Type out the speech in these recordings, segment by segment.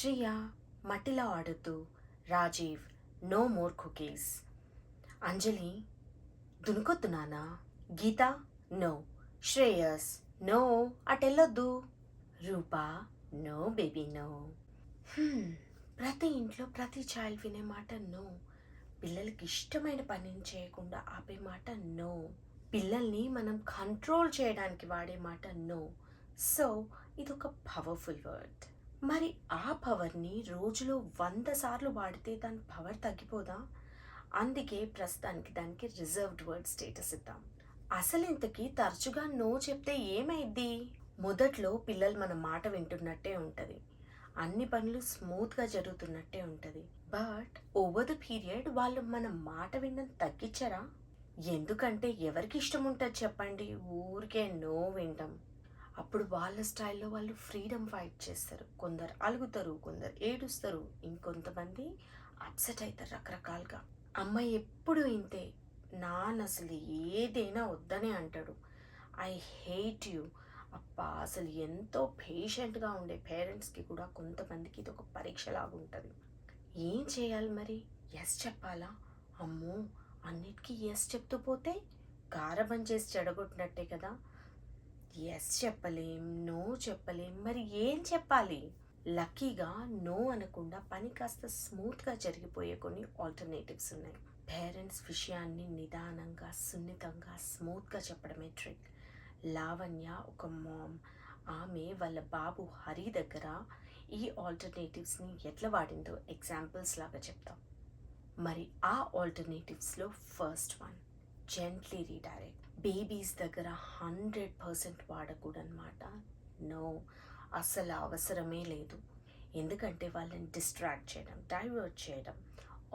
శ్రియ మట్టిలో ఆడుతూ, Rajiv no more cookies, అంజలి దునుకొద్దు నానా, గీత నో, శ్రేయస్ నో అటెళ్ళొద్దు, రూపా నో బేబీ నో. ప్రతి ఇంట్లో ప్రతి చైల్డ్ వినే మాట నో. పిల్లలకి ఇష్టమైన పనిని చేయకుండా ఆపే మాట నో. పిల్లల్ని మనం కంట్రోల్ చేయడానికి వాడే మాట నో. సో ఇదొక పవర్ఫుల్ వర్డ్. మరి ఆ పవర్ని రోజులో 100 సార్లు వాడితే దాని పవర్ తగ్గిపోదా? అందుకే ప్రస్తుతానికి దానికి రిజర్వ్డ్ వర్డ్ స్టేటస్ ఇద్దాం. అసలు ఇంతకీ తరచుగా నో చెప్తే ఏమైద్ది? మొదట్లో పిల్లలు మన మాట వింటున్నట్టే ఉంటుంది, అన్ని పనులు స్మూత్గా జరుగుతున్నట్టే ఉంటుంది. బట్ ఓవర్ ద పీరియడ్ వాళ్ళు మన మాట వినడం తగ్గించరా? ఎందుకంటే ఎవరికి ఇష్టం ఉంటుంది చెప్పండి ఊరికే నో వింటాం. అప్పుడు వాళ్ళ స్టైల్లో వాళ్ళు ఫ్రీడమ్ ఫైట్ చేస్తారు. కొందరు అలుగుతారు, కొందరు ఏడుస్తారు, ఇంకొంతమంది అప్సెట్ అవుతారు రకరకాలుగా. అమ్మాయి ఎప్పుడు ఇంతే, నాన్న అసలు ఏదైనా వద్దనే అంటాడు, ఐ హేట్ యూ. అబ్బా అసలు ఎంతో పేషెంట్గా ఉండే పేరెంట్స్కి కూడా కొంతమందికి ఇది ఒక పరీక్ష లాగా ఉంటుంది. ఏం చేయాలి మరి? ఎస్ చెప్పాలా? అమ్మో, అన్నిటికీ ఎస్ చెప్తూ పోతే గారబం చేసి చెడగొట్టినట్టే కదా. ఎస్ చెప్పలేం, నో చెప్పలేం, మరి ఏం చెప్పాలి? లక్కీగా నో అనకుండా పని కాస్త స్మూత్గా జరిగిపోయే కొన్ని ఆల్టర్నేటివ్స్ ఉన్నాయి. పేరెంట్స్ విషయాన్ని నిదానంగా, సున్నితంగా, స్మూత్గా చెప్పడమే ట్రిక్. లావణ్య ఒక మామ్, ఆమె వాళ్ళ బాబు హరి దగ్గర ఈ ఆల్టర్నేటివ్స్ని ఎట్లా వాడిందో ఎగ్జాంపుల్స్ లాగా చెప్తాం. మరి ఆ ఆల్టర్నేటివ్స్లో first one, gently redirect. Babies దగ్గర 100% వాడకూడనమాట నో. అసలు అవసరమే లేదు. ఎందుకంటే వాళ్ళని డిస్ట్రాక్ట్ చేయడం, డైవర్ట్ చేయడం,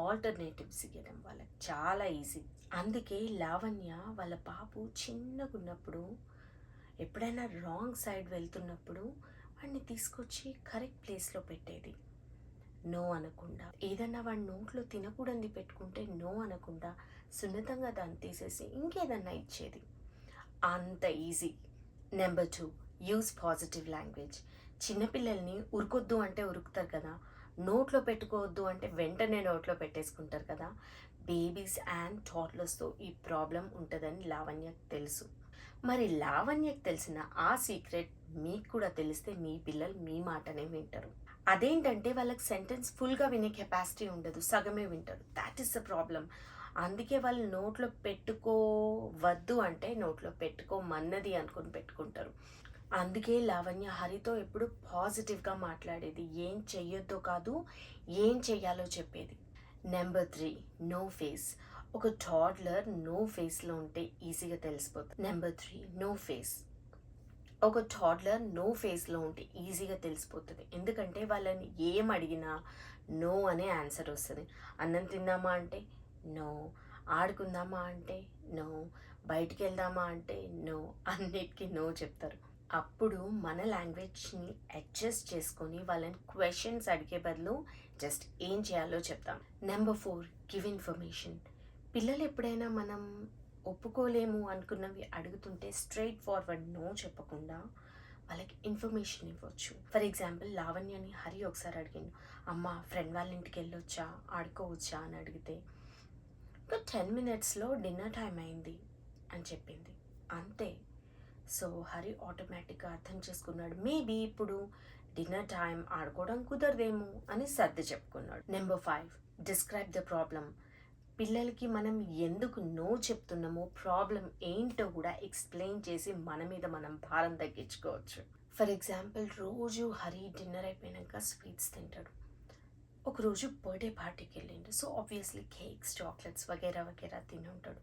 ఆల్టర్నేటివ్స్ ఇవ్వడం వాళ్ళకి చాలా ఈజీ. అందుకే లావణ్య వాళ్ళ బాబు చిన్నగా ఉన్నప్పుడు ఎప్పుడైనా రాంగ్ సైడ్ వెళ్తున్నప్పుడు వాడిని తీసుకొచ్చి కరెక్ట్ ప్లేస్లో పెట్టేది, నో అనకుండా. ఏదన్నా వాడి నోట్లో తినకూడదు పెట్టుకుంటే నో అనకుండా సున్నితంగా దాన్ని తీసేసి ఇంకేదన్నా ఇచ్చేది. అంత easy. Number 2, use positive language. చిన్నపిల్లల్ని ఉరుకొద్దు అంటే ఉరుకుతారు కదా, నోట్లో పెట్టుకోవద్దు అంటే వెంటనే నోట్లో పెట్టేసుకుంటారు కదా. బేబీస్ అండ్ టాడ్లర్స్తో ఈ ప్రాబ్లం ఉంటుందని లావణ్యకు తెలుసు. మరి లావణ్యకు తెలిసిన ఆ సీక్రెట్ మీకు కూడా తెలిస్తే మీ పిల్లలు మీ మాటనే వింటారు. అదేంటంటే వాళ్ళకి సెంటెన్స్ ఫుల్గా వినే కెపాసిటీ ఉండదు, సగమే వింటారు. That is the problem. అందుకే వాళ్ళు నోట్లో పెట్టుకోవద్దు అంటే నోట్లో పెట్టుకోమన్నది అనుకుని పెట్టుకుంటారు. అందుకే లావణ్య హరితో ఎప్పుడు పాజిటివ్గా మాట్లాడేది, ఏం చెయ్యొద్దో కాదు ఏం చెయ్యాలో చెప్పేది. Number 3, no face. ఒక టాడ్లర్ నో ఫేస్లో ఉంటే ఈజీగా తెలిసిపోతుంది. Number 3, no face. ఒక టాడ్లర్ నో ఫేస్లో ఉంటే ఈజీగా తెలిసిపోతుంది. ఎందుకంటే వాళ్ళని ఏం అడిగినా నో అనే ఆన్సర్ వస్తుంది. అన్నం తిందామా అంటే నో, ఆడుకుందామా అంటే నో, బయటికి వెళ్దామా అంటే నో, అన్నిటికీ నో చెప్తారు. అప్పుడు మన లాంగ్వేజ్ని అడ్జస్ట్ చేసుకొని వాళ్ళని క్వశ్చన్స్ అడిగే బదులు జస్ట్ ఏం చేయాలో చెప్తాం. Number 4, give information. పిల్లలు ఎప్పుడైనా మనం ఒప్పుకోలేము అనుకున్నవి అడుగుతుంటే స్ట్రైట్ ఫార్వర్డ్ నో చెప్పకుండా వాళ్ళకి ఇన్ఫర్మేషన్ ఇవ్వచ్చు. ఫర్ ఎగ్జాంపుల్ లావణ్యని హరి ఒకసారి అడిగాను, అమ్మ ఫ్రెండ్ వాళ్ళ ఇంటికి వెళ్ళొచ్చా, ఆడుకోవచ్చా అని అడిగితే ఇంకా 10 minutesలో డిన్నర్ టైం అయింది అని చెప్పింది, అంతే. సో హరి ఆటోమేటిక్గా అర్థం చేసుకున్నాడు, మేబీ ఇప్పుడు డిన్నర్ టైం, ఆడుకోవడం కుదరదేమో అని సర్ది చెప్పుకున్నాడు. Number 5, describe the problem. పిల్లలకి మనం ఎందుకు నో చెప్తున్నామో, ప్రాబ్లం ఏంటో కూడా ఎక్స్ప్లెయిన్ చేసి మన మీద మనం భారం తగ్గించుకోవచ్చు. ఫర్ ఎగ్జాంపుల్, రోజు హరి డిన్నర్ అయిపోయాక స్వీట్స్ తింటాడు. ఒకరోజు బర్త్డే పార్టీకి వెళ్ళిండు, సో ఆబ్వియస్లీ కేక్స్, చాక్లెట్స్ వగేరా వగేరా తిని ఉంటాడు.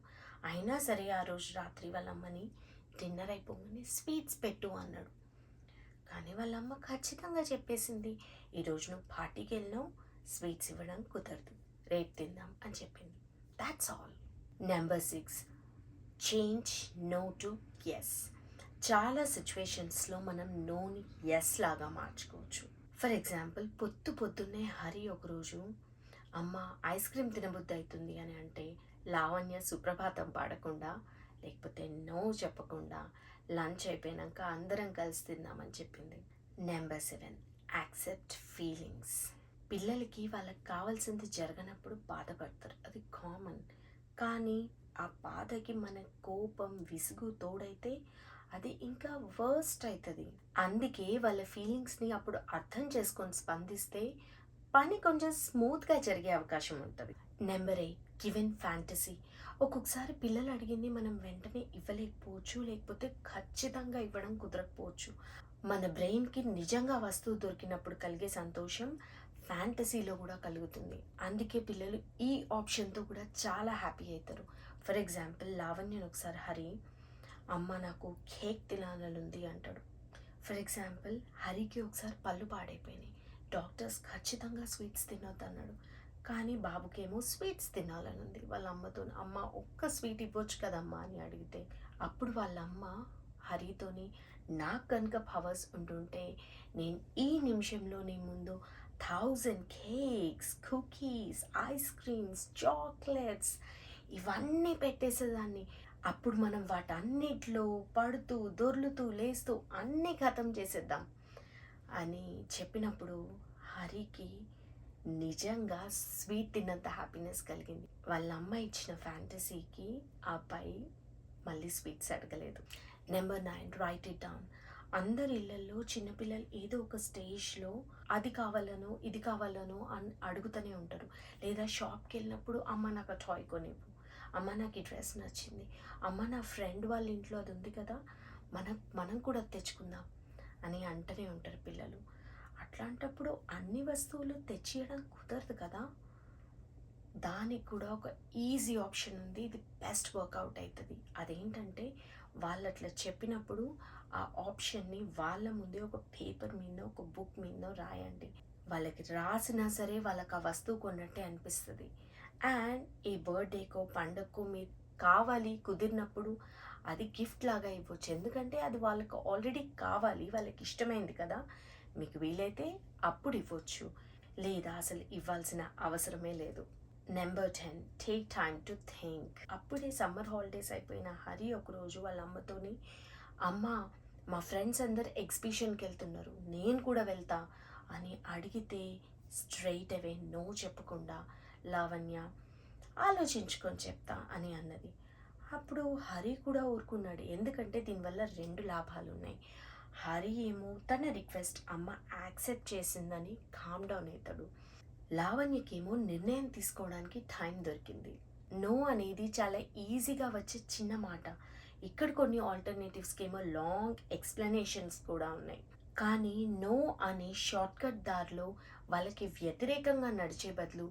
అయినా సరే ఆ రోజు రాత్రి వాళ్ళ అమ్మని డిన్నర్ అయిపోగానే స్వీట్స్ పెట్టు అన్నాడు. కానీ వాళ్ళ అమ్మ ఖచ్చితంగా చెప్పేసింది, ఈరోజు నువ్వు పార్టీకి వెళ్ళినావు, స్వీట్స్ ఇవ్వడం కుదరదు, రేపు తిందాం అని చెప్పింది. That's all. Number 6, change no to yes. చాలా సిచ్యువేషన్స్లో మనం నోని ఎస్ లాగా మార్చుకోవచ్చు. ఫర్ ఎగ్జాంపుల్, పొద్దున్నే హరి ఒకరోజు అమ్మ ఐస్ క్రీమ్ తినబుద్ధి అవుతుంది అని అంటే లావణ్య సుప్రభాతం పాడకుండా లేకపోతే నో చెప్పకుండా లంచ్ అయిపోయాక అందరం కలిసి తిందామని చెప్పింది. Number 7, accept feelings. పిల్లలకి వాళ్ళకి కావాల్సింది జరగనప్పుడు బాధపడతారు, అది కామన్. కానీ ఆ బాధకి మన కోపం విసుగు తోడైతే అది ఇంకా వర్స్ట్ అవుతుంది. అందుకే వాళ్ళ ఫీలింగ్స్ని అప్పుడు అర్థం చేసుకొని స్పందిస్తే పని కొంచెం స్మూత్గా జరిగే అవకాశం ఉంటుంది. Number 8, given fantasy. ఒక్కొక్కసారి పిల్లలు అడిగింది మనం వెంటనే ఇవ్వలేకపోవచ్చు, లేకపోతే ఖచ్చితంగా ఇవ్వడం కుదరకపోవచ్చు. మన బ్రెయిన్కి నిజంగా వస్తువు దొరికినప్పుడు కలిగే సంతోషం ఫ్యాంటసీలో కూడా కలుగుతుంది. అందుకే పిల్లలు ఈ ఆప్షన్తో కూడా చాలా హ్యాపీ అవుతారు. ఫర్ ఎగ్జాంపుల్, లావణ్యను ఒకసారి హరి అమ్మ నాకు కేక్ తినాలనుంది అంటాడు. ఫర్ ఎగ్జాంపుల్, హరికి ఒకసారి పళ్ళు పాడైపోయినాయి, డాక్టర్స్ ఖచ్చితంగా స్వీట్స్ తినొద్దు అన్నాడు. కానీ బాబుకేమో స్వీట్స్ తినాలనుంది. వాళ్ళ అమ్మతో అమ్మ ఒక్క స్వీట్ ఇవ్వచ్చు కదమ్మా అని అడిగితే అప్పుడు వాళ్ళ అమ్మ హరితోని నాకు కనుక పవర్స్ ఉంటుంటే నేను ఈ నిమిషంలో నీ ముందు 1000 cakes, cookies, ice creams, chocolates ఇవన్నీ పెట్టేసేదాన్ని. అప్పుడు మనం వాటన్నిటిలో పడుతూ దొర్లుతూ లేస్తూ అన్నీ ఖతం చేసేద్దాం అని చెప్పినప్పుడు హరికి నిజంగా స్వీట్ తిన్నంత హ్యాపీనెస్ కలిగింది. వాళ్ళ అమ్మ ఇచ్చిన ఫ్యాంటసీకి ఆ అబ్బాయి మళ్ళీ స్వీట్స్ అడగలేదు. Number 9, right it down. అందరి ఇళ్లలో చిన్నపిల్లలు ఏదో ఒక స్టేజ్లో అది కావాలనో ఇది కావాలనో అని అడుగుతూనే ఉంటారు. లేదా షాప్కి వెళ్ళినప్పుడు అమ్మ నాకు ఆ టాయ్ కొనివ్వు, అమ్మ నాకు ఈ డ్రెస్ నచ్చింది, అమ్మ నా ఫ్రెండ్ వాళ్ళ ఇంట్లో అది ఉంది కదా, మనం కూడా తెచ్చుకుందాం అని అంటూనే ఉంటారు పిల్లలు. అట్లాంటప్పుడు అన్ని వస్తువులు తెచ్చియడం కుదరదు కదా. దానికి కూడా ఒక ఈజీ ఆప్షన్ ఉంది, ఇది బెస్ట్ వర్కౌట్ అవుతుంది. అదేంటంటే వాళ్ళు అట్లా చెప్పినప్పుడు ఆ ఆప్షన్ని వాళ్ళ ముందే ఒక పేపర్ మీద ఒక బుక్ మీద రాయండి. వాళ్ళకి రాసినా సరే వాళ్ళకి ఆ వస్తువు కొన్నట్టే అనిపిస్తుంది. అండ్ ఈ బర్త్డేకో పండగకో మీరు కావాలి కుదిరినప్పుడు అది గిఫ్ట్ లాగా ఇవ్వచ్చు. ఎందుకంటే అది వాళ్ళకి ఆల్రెడీ కావాలి, వాళ్ళకి ఇష్టమైంది కదా. మీకు వీలైతే అప్పుడు ఇవ్వచ్చు, లేదా అసలు ఇవ్వాల్సిన అవసరమే లేదు. Number 10, take time to think. అప్పుడే సమ్మర్ హాలిడేస్ అయిపోయిన హరి ఒకరోజు వాళ్ళ అమ్మతోని అమ్మ మా ఫ్రెండ్స్ అందరు ఎగ్జిబిషన్కి వెళ్తున్నారు, నేను కూడా వెళ్తా అని అడిగితే స్ట్రైట్ అవే నో చెప్పకుండా లావణ్య ఆలోచించుకొని చెప్తా అని అన్నది. అప్పుడు హరి కూడా ఊరుకున్నాడు, ఎందుకంటే దీనివల్ల 2 లాభాలు ఉన్నాయి. హరి ఏమో తన రిక్వెస్ట్ అమ్మ యాక్సెప్ట్ చేసిందని కామ్ డౌన్ అవుతాడు. లావణ్యకేమో నిర్ణయం తీసుకోవడానికి టైం దొరికింది. నో అనేది చాలా ఈజీగా వచ్చే చిన్న మాట. ఇక్కడ కొన్ని ఆల్టర్నేటివ్స్కి ఏమో లాంగ్ ఎక్స్ప్లెనేషన్స్ కూడా ఉన్నాయి. కానీ నో అనే షార్ట్కట్ దారిలో వాళ్ళకి వ్యతిరేకంగా నడిచే బదులు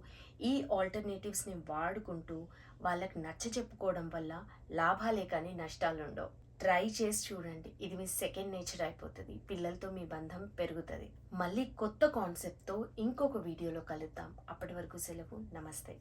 ఈ ఆల్టర్నేటివ్స్ని వాడుకుంటూ వాళ్ళకి నచ్చ చెప్పుకోవడం వల్ల లాభాలే కానీ నష్టాలు ఉండవు. ట్రై చేసి చూడండి, ఇది మీ సెకండ్ నేచర్ అయిపోతుంది. పిల్లలతో మీ బంధం పెరుగుతుంది. మళ్ళీ కొత్త కాన్సెప్ట్తో ఇంకొక వీడియోలో కలుద్దాం. అప్పటి వరకు సెలవు, నమస్తే.